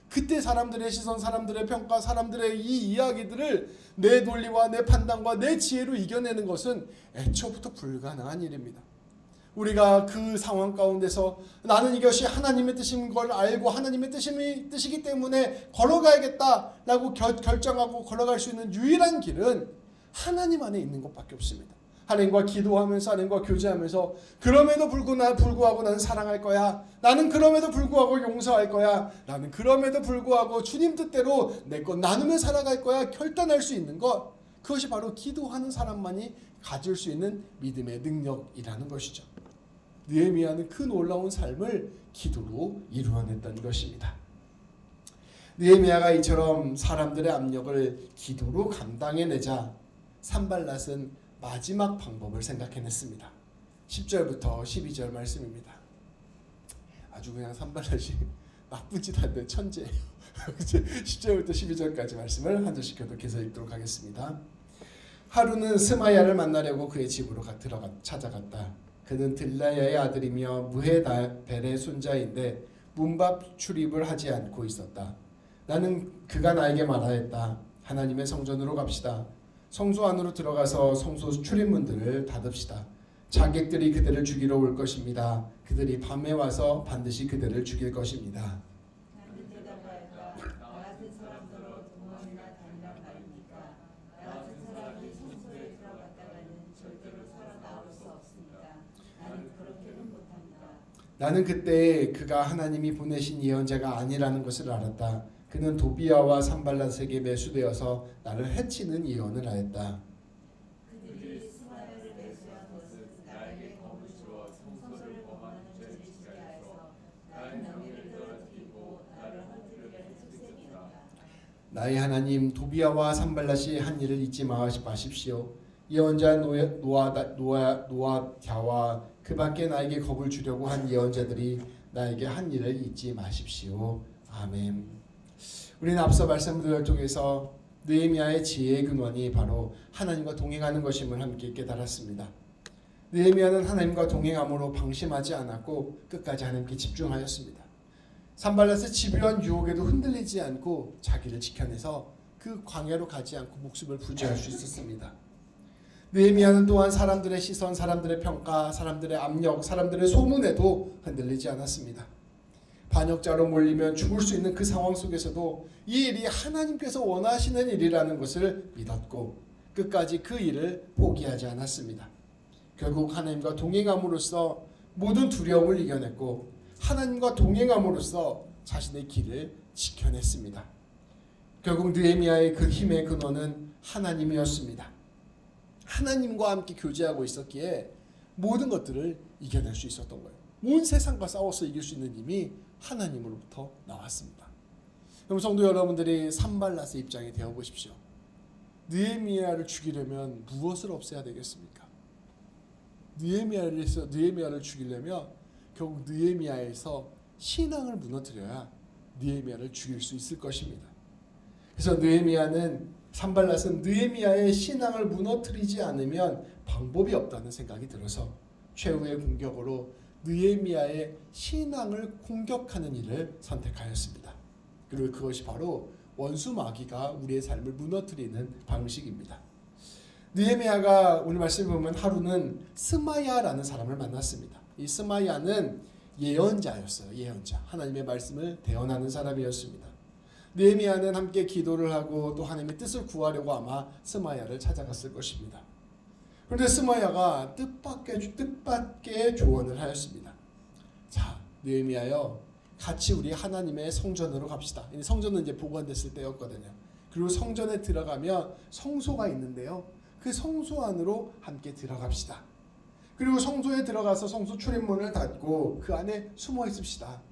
그때 사람들의 시선, 사람들의 평가, 사람들의 이 이야기들을 내 논리와 내 판단과 내 지혜로 이겨내는 것은 애초부터 불가능한 일입니다. 우리가 그 상황 가운데서 나는 이것이 하나님의 뜻인 걸 알고 하나님의 뜻이기 때문에 걸어가야겠다라고 결정하고 걸어갈 수 있는 유일한 길은 하나님 안에 있는 것밖에 없습니다. 하나님과 기도하면서 하나님과 교제하면서 그럼에도 불구하고 나는 사랑할 거야. 나는 그럼에도 불구하고 용서할 거야. 나는 그럼에도 불구하고 주님 뜻대로 내 것 나누며 살아갈 거야. 결단할 수 있는 것, 그것이 바로 기도하는 사람만이 가질 수 있는 믿음의 능력이라는 것이죠. 느헤미야는 그 놀라운 삶을 기도로 이루어냈던 것입니다. 느헤미야가 이처럼 사람들의 압력을 기도로 감당해내자 산발랏은 마지막 방법을 생각해냈습니다. 10절부터 12절 말씀입니다. 아주 그냥 산발랏이 나쁜 짓 하는데 천재예요. 10절부터 12절까지 말씀을 한 절씩 계속 읽도록 하겠습니다. 하루는 스마야를 만나려고 그의 집으로 찾아갔다. 그는 들라야의 아들이며 무헤벨의 손자인데 문밖 출입을 하지 않고 있었다. 그가 나에게 말하였다. 하나님의 성전으로 갑시다. 성소 안으로 들어가서 성소 출입문들을 닫읍시다. 자객들이 그들을 죽이러 올 것입니다. 그들이 밤에 와서 반드시 그들을 죽일 것입니다. 나는 대답하였다. 나 같은 사람들로 두 번이나 다니란 말입니까? 나 같은 사람이 성소에 들어갔다가는 절대로 살아나올 수 없습니다. 나는 그렇게는 못합니다. 나는 그때 그가 하나님이 보내신 예언자가 아니라는 것을 알았다. 그는 도비야와 산발랏에게 매수되어서 나를 해치는 예언을 하였다. 그들이 스마야를 매수한 것은 나에게 겁을 주어 성소를 범하는 죄를 지게 하여서 나의 명예를 떨어뜨리고 나를 헐뜯으려는 특색이었다. 나의 하나님 도비야와 산발랏이 한 일을 잊지 마십시오. 예언자 노아갸와 그 밖에 나에게 겁을 주려고 한 예언자들이 나에게 한 일을 잊지 마십시오. 아멘. 우리는 앞서 말씀드린 통해서 느헤미야의 지혜의 근원이 바로 하나님과 동행하는 것임을 함께 깨달았습니다. 느헤미야는 하나님과 동행함으로 방심하지 않았고 끝까지 하나님께 집중하였습니다. 산발랏의 집요한 유혹에도 흔들리지 않고 자기를 지켜내서 그 광야로 가지 않고 목숨을 부지할 수 있었습니다. 느헤미야는 또한 사람들의 시선, 사람들의 평가, 사람들의 압력, 사람들의 소문에도 흔들리지 않았습니다. 반역자로 몰리면 죽을 수 있는 그 상황 속에서도 이 일이 하나님께서 원하시는 일이라는 것을 믿었고 끝까지 그 일을 포기하지 않았습니다. 결국 하나님과 동행함으로써 모든 두려움을 이겨냈고 하나님과 동행함으로써 자신의 길을 지켜냈습니다. 결국 느헤미야의 그 힘의 근원은 하나님이었습니다. 하나님과 함께 교제하고 있었기에 모든 것들을 이겨낼 수 있었던 거예요. 온 세상과 싸워서 이길 수 있는 힘이 하나님으로부터 나왔습니다. 그럼 성도 여러분들이 산발랏의 입장이 되어 보십시오. 느헤미야를 죽이려면 무엇을 없애야 되겠습니까? 느헤미야를 죽이려면 결국 느헤미야에서 신앙을 무너뜨려야 느헤미야를 죽일 수 있을 것입니다. 그래서 산발랏은 느헤미야의 신앙을 무너뜨리지 않으면 방법이 없다는 생각이 들어서 최후의 공격으로 느헤미야의 신앙을 공격하는 일을 선택하였습니다. 그리고 그것이 바로 원수 마귀가 우리의 삶을 무너뜨리는 방식입니다. 느헤미야가 오늘 말씀을 보면 하루는 스마야라는 사람을 만났습니다. 이 스마야는 예언자였어요. 예언자. 하나님의 말씀을 대언하는 사람이었습니다. 느헤미야는 함께 기도를 하고 또 하나님의 뜻을 구하려고 아마 스마야를 찾아갔을 것입니다. 그런데 스마야가 뜻밖의 조언을 하였습니다. 자, 느헤미야여, 같이 우리 하나님의 성전으로 갑시다. 성전은 이제 복원됐을 때였거든요. 그리고 성전에 들어가면 성소가 있는데요. 그 성소 안으로 함께 들어갑시다. 그리고 성소에 들어가서 성소 출입문을 닫고 그 안에 숨어 있읍시다.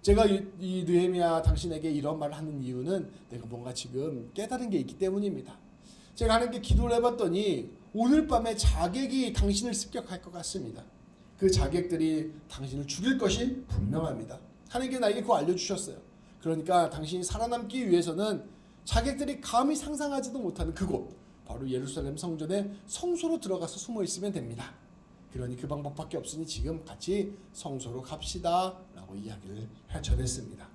제가 이 느헤미야 당신에게 이런 말을 하는 이유는 내가 뭔가 지금 깨달은 게 있기 때문입니다. 제가 하나님께 기도를 해봤더니 오늘 밤에 자객이 당신을 습격할 것 같습니다. 그 자객들이 당신을 죽일 것이 분명합니다. 하나님께 나에게 그거 알려주셨어요. 그러니까 당신이 살아남기 위해서는 자객들이 감히 상상하지도 못하는 그곳, 바로 예루살렘 성전의 성소로 들어가서 숨어 있으면 됩니다. 그러니 그 방법밖에 없으니 지금 같이 성소로 갑시다 라고 이야기를 전했습니다.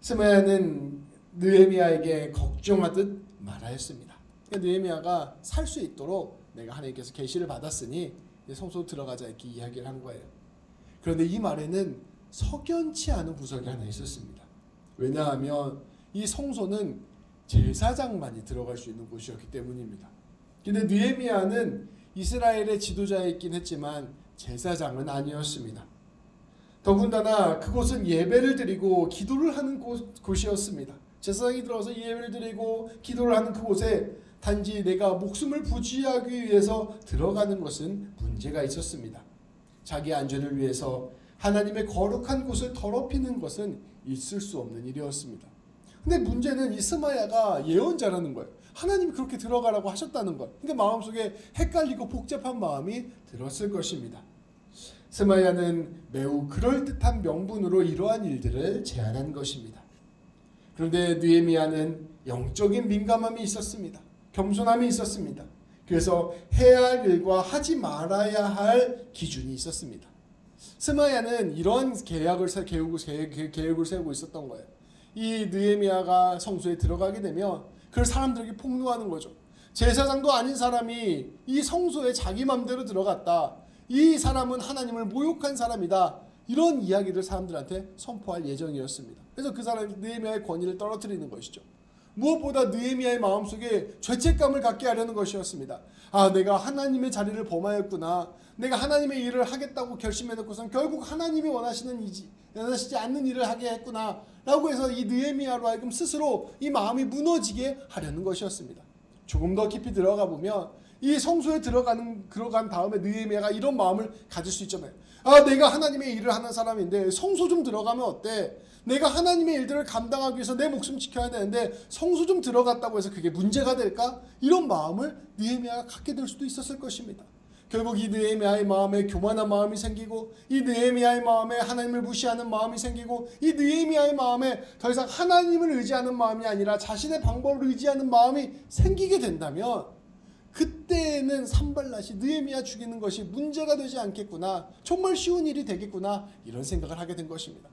스마야는 느헤미야에게 걱정하듯 말하였습니다. 느헤미야가 살 수 있도록 내가 하나님께서 계시를 받았으니 성소로 들어가자 이렇게 이야기를 한 거예요. 그런데 이 말에는 석연치 않은 구석이 하나 있었습니다. 왜냐하면 이 성소는 제사장만이 들어갈 수 있는 곳이었기 때문입니다. 근데 느헤미야는 이스라엘의 지도자였긴 했지만 제사장은 아니었습니다. 더군다나 그곳은 예배를 드리고 기도를 하는 곳이었습니다. 제사장이 들어서 예배를 드리고 기도를 하는 그곳에 단지 내가 목숨을 부지하기 위해서 들어가는 것은 문제가 있었습니다. 자기 안전을 위해서 하나님의 거룩한 곳을 더럽히는 것은 있을 수 없는 일이었습니다. 근데 문제는 이 스마야가 예언자라는 거예요. 하나님이 그렇게 들어가라고 하셨다는 것. 그러니까 마음속에 헷갈리고 복잡한 마음이 들었을 것입니다. 스마야는 매우 그럴듯한 명분으로 이러한 일들을 제안한 것입니다. 그런데 느헤미야는 영적인 민감함이 있었습니다. 겸손함이 있었습니다. 그래서 해야 할 일과 하지 말아야 할 기준이 있었습니다. 스마야는 이런 계획을 세우고 있었던 거예요. 이 느헤미야가 성소에 들어가게 되면 그 사람들에게 폭로하는 거죠. 제사장도 아닌 사람이 이 성소에 자기 맘대로 들어갔다. 이 사람은 하나님을 모욕한 사람이다. 이런 이야기를 사람들한테 선포할 예정이었습니다. 그래서 그 사람이 느헤미야의 권위를 떨어뜨리는 것이죠. 무엇보다 느헤미야의 마음속에 죄책감을 갖게 하려는 것이었습니다. 아, 내가 하나님의 자리를 범하였구나. 내가 하나님의 일을 하겠다고 결심해놓고선 결국 하나님이 원하시지 않는 일을 하게 했구나 라고 해서 이 느헤미야로 하여금 스스로 이 마음이 무너지게 하려는 것이었습니다. 조금 더 깊이 들어가 보면 이 성소에 들어간 다음에 느헤미야가 이런 마음을 가질 수 있잖아요. 아, 내가 하나님의 일을 하는 사람인데 성소 좀 들어가면 어때? 내가 하나님의 일들을 감당하기 위해서 내 목숨 지켜야 되는데 성소 좀 들어갔다고 해서 그게 문제가 될까? 이런 마음을 느헤미야가 갖게 될 수도 있었을 것입니다. 결국 이 느헤미야의 마음에 교만한 마음이 생기고, 이 느헤미야의 마음에 하나님을 무시하는 마음이 생기고, 이 느헤미야의 마음에 더 이상 하나님을 의지하는 마음이 아니라 자신의 방법을 의지하는 마음이 생기게 된다면, 그때는 산발랏이 느헤미야 죽이는 것이 문제가 되지 않겠구나, 정말 쉬운 일이 되겠구나, 이런 생각을 하게 된 것입니다.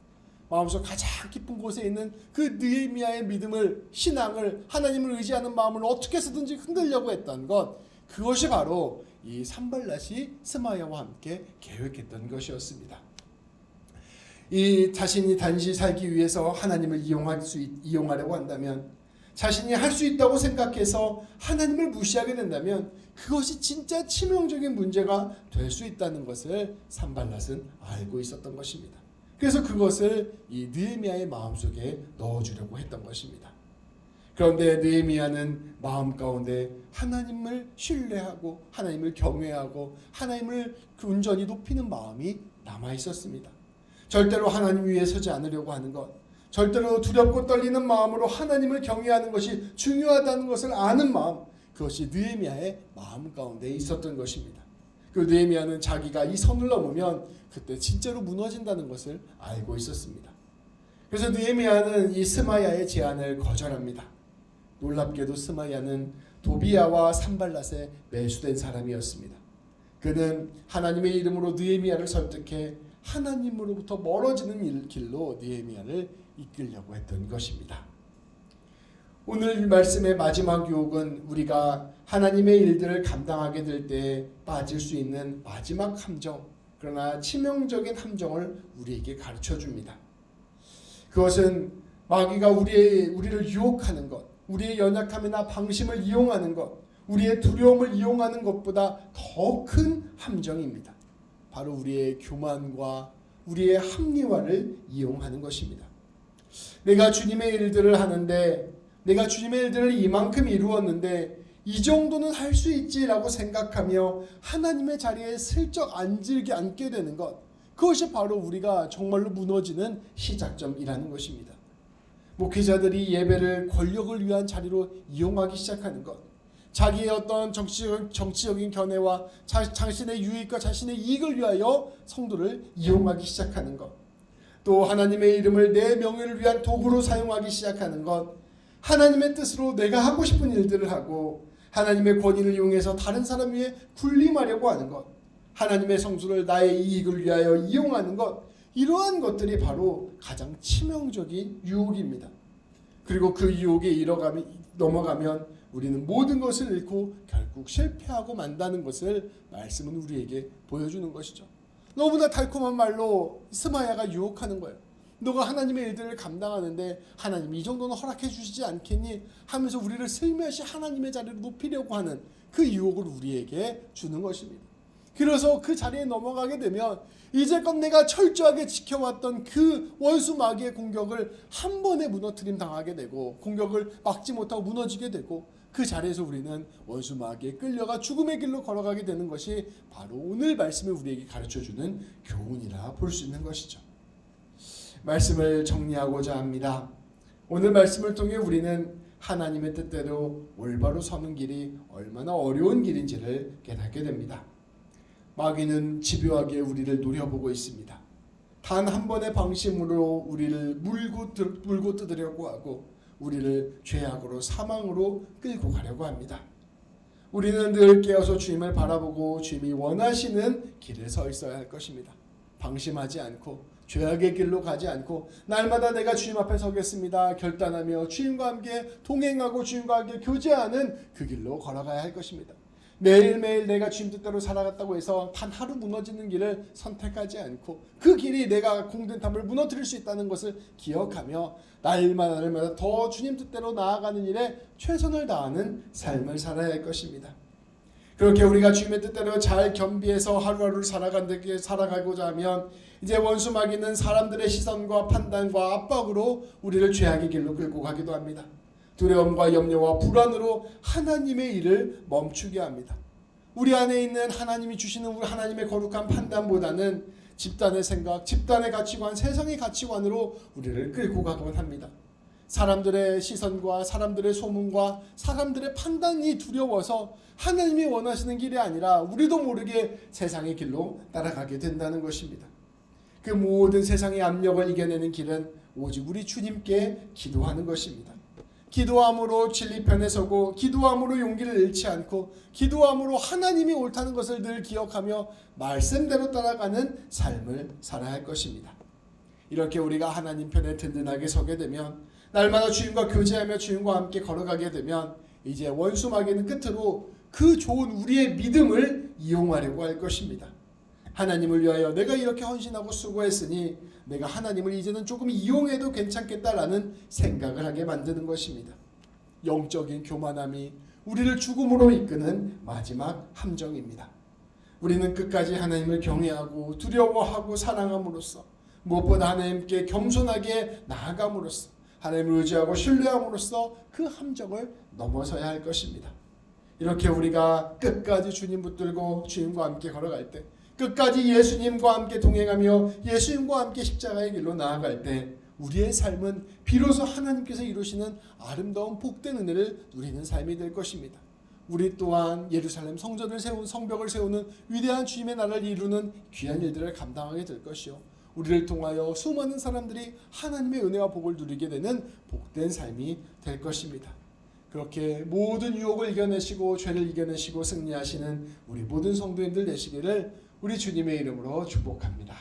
마음속 가장 깊은 곳에 있는 그 느헤미야의 믿음을, 신앙을, 하나님을 의지하는 마음을 어떻게 해서든지 흔들려고 했던 것, 그것이 바로 이 산발랏이 스마야와 함께 계획했던 것이었습니다. 이 자신이 단지 살기 위해서 하나님을 이용하려고 한다면, 자신이 할 수 있다고 생각해서 하나님을 무시하게 된다면 그것이 진짜 치명적인 문제가 될 수 있다는 것을 산발랏은 알고 있었던 것입니다. 그래서 그것을 이 느헤미야의 마음속에 넣어주려고 했던 것입니다. 그런데 느헤미야는 마음 가운데 하나님을 신뢰하고 하나님을 경외하고 하나님을 온전히 높이는 마음이 남아 있었습니다. 절대로 하나님 위에 서지 않으려고 하는 것, 절대로 두렵고 떨리는 마음으로 하나님을 경외하는 것이 중요하다는 것을 아는 마음, 그것이 느헤미야의 마음 가운데 있었던 것입니다. 그 느헤미야는 자기가 이 선을 넘으면 그때 진짜로 무너진다는 것을 알고 있었습니다. 그래서 느헤미야는 이 스마야의 제안을 거절합니다. 놀랍게도 스마야는 도비야와 산발랏에 매수된 사람이었습니다. 그는 하나님의 이름으로 느헤미야를 설득해 하나님으로부터 멀어지는 길로 느헤미야를 이끌려고 했던 것입니다. 오늘 말씀의 마지막 유혹은 우리가 하나님의 일들을 감당하게 될 때 빠질 수 있는 마지막 함정, 그러나 치명적인 함정을 우리에게 가르쳐 줍니다. 그것은 마귀가 우리를 유혹하는 것, 우리의 연약함이나 방심을 이용하는 것, 우리의 두려움을 이용하는 것보다 더 큰 함정입니다. 바로 우리의 교만과 우리의 합리화를 이용하는 것입니다. 내가 주님의 일들을 하는데, 내가 주님의 일들을 이만큼 이루었는데 이 정도는 할 수 있지라고 생각하며 하나님의 자리에 슬쩍 앉게 되는 것, 그것이 바로 우리가 정말로 무너지는 시작점이라는 것입니다. 목회자들이 예배를 권력을 위한 자리로 이용하기 시작하는 것, 자기의 어떤 정치적인 견해와 자신의 유익과 자신의 이익을 위하여 성도를 이용하기 시작하는 것, 또 하나님의 이름을 내 명예를 위한 도구로 사용하기 시작하는 것, 하나님의 뜻으로 내가 하고 싶은 일들을 하고 하나님의 권위를 이용해서 다른 사람 위에 군림하려고 하는 것, 하나님의 성수를 나의 이익을 위하여 이용하는 것, 이러한 것들이 바로 가장 치명적인 유혹입니다. 그리고 그 유혹에 넘어가면 우리는 모든 것을 잃고 결국 실패하고 만다는 것을 말씀은 우리에게 보여주는 것이죠. 너무나 달콤한 말로 스마야가 유혹하는 거예요. 너가 하나님의 일들을 감당하는데 하나님이 이 정도는 허락해 주시지 않겠니? 하면서 우리를 슬며시 하나님의 자리를 높이려고 하는 그 유혹을 우리에게 주는 것입니다. 그래서 그 자리에 넘어가게 되면 이제껏 내가 철저하게 지켜왔던 그 원수 마귀의 공격을 한 번에 무너뜨림 당하게 되고 공격을 막지 못하고 무너지게 되고 그 자리에서 우리는 원수 마귀에 끌려가 죽음의 길로 걸어가게 되는 것이 바로 오늘 말씀이 우리에게 가르쳐주는 교훈이라 볼 수 있는 것이죠. 말씀을 정리하고자 합니다. 오늘 말씀을 통해 우리는 하나님의 뜻대로 올바로 서는 길이 얼마나 어려운 길인지를 깨닫게 됩니다. 마귀는 집요하게 우리를 노려보고 있습니다. 단 한 번의 방심으로 우리를 물고 뜯으려고 하고 우리를 죄악으로 사망으로 끌고 가려고 합니다. 우리는 늘 깨어서 주님을 바라보고 주님이 원하시는 길에 서 있어야 할 것입니다. 방심하지 않고 죄악의 길로 가지 않고 날마다 내가 주님 앞에 서겠습니다 결단하며 주님과 함께 동행하고 주님과 함께 교제하는 그 길로 걸어가야 할 것입니다. 매일매일 내가 주님 뜻대로 살아갔다고 해서 단 하루 무너지는 길을 선택하지 않고 그 길이 내가 공된 담을 무너뜨릴 수 있다는 것을 기억하며 날마다 더 주님 뜻대로 나아가는 일에 최선을 다하는 삶을 살아야 할 것입니다. 그렇게 우리가 주님의 뜻대로 잘 겸비해서 하루하루를 살아가고자 하면 이제 원수 마귀는 사람들의 시선과 판단과 압박으로 우리를 죄악의 길로 끌고 가기도 합니다. 두려움과 염려와 불안으로 하나님의 일을 멈추게 합니다. 우리 안에 있는 하나님이 주시는 우리 하나님의 거룩한 판단보다는 집단의 생각, 집단의 가치관, 세상의 가치관으로 우리를 끌고 가곤 합니다. 사람들의 시선과 사람들의 소문과 사람들의 판단이 두려워서 하나님이 원하시는 길이 아니라 우리도 모르게 세상의 길로 따라가게 된다는 것입니다. 그 모든 세상의 압력을 이겨내는 길은 오직 우리 주님께 기도하는 것입니다. 기도함으로 진리 편에 서고 기도함으로 용기를 잃지 않고 기도함으로 하나님이 옳다는 것을 늘 기억하며 말씀대로 따라가는 삶을 살아야 할 것입니다. 이렇게 우리가 하나님 편에 든든하게 서게 되면 날마다 주님과 교제하며 주님과 함께 걸어가게 되면 이제 원수 마귀는 끝으로 그 좋은 우리의 믿음을 이용하려고 할 것입니다. 하나님을 위하여 내가 이렇게 헌신하고 수고했으니 내가 하나님을 이제는 조금 이용해도 괜찮겠다라는 생각을 하게 만드는 것입니다. 영적인 교만함이 우리를 죽음으로 이끄는 마지막 함정입니다. 우리는 끝까지 하나님을 경외하고 두려워하고 사랑함으로써 무엇보다 하나님께 겸손하게 나아감으로써 하나님을 의지하고 신뢰함으로써 그 함정을 넘어서야 할 것입니다. 이렇게 우리가 끝까지 주님 붙들고 주님과 함께 걸어갈 때 끝까지 예수님과 함께 동행하며 예수님과 함께 십자가의 길로 나아갈 때 우리의 삶은 비로소 하나님께서 이루시는 아름다운 복된 은혜를 누리는 삶이 될 것입니다. 우리 또한 예루살렘 성벽을 세우는 위대한 주님의 나라를 이루는 귀한 일들을 감당하게 될 것이요 우리를 통하여 수많은 사람들이 하나님의 은혜와 복을 누리게 되는 복된 삶이 될 것입니다. 그렇게 모든 유혹을 이겨내시고 죄를 이겨내시고 승리하시는 우리 모든 성도님들 되시기를 우리 주님의 이름으로 축복합니다.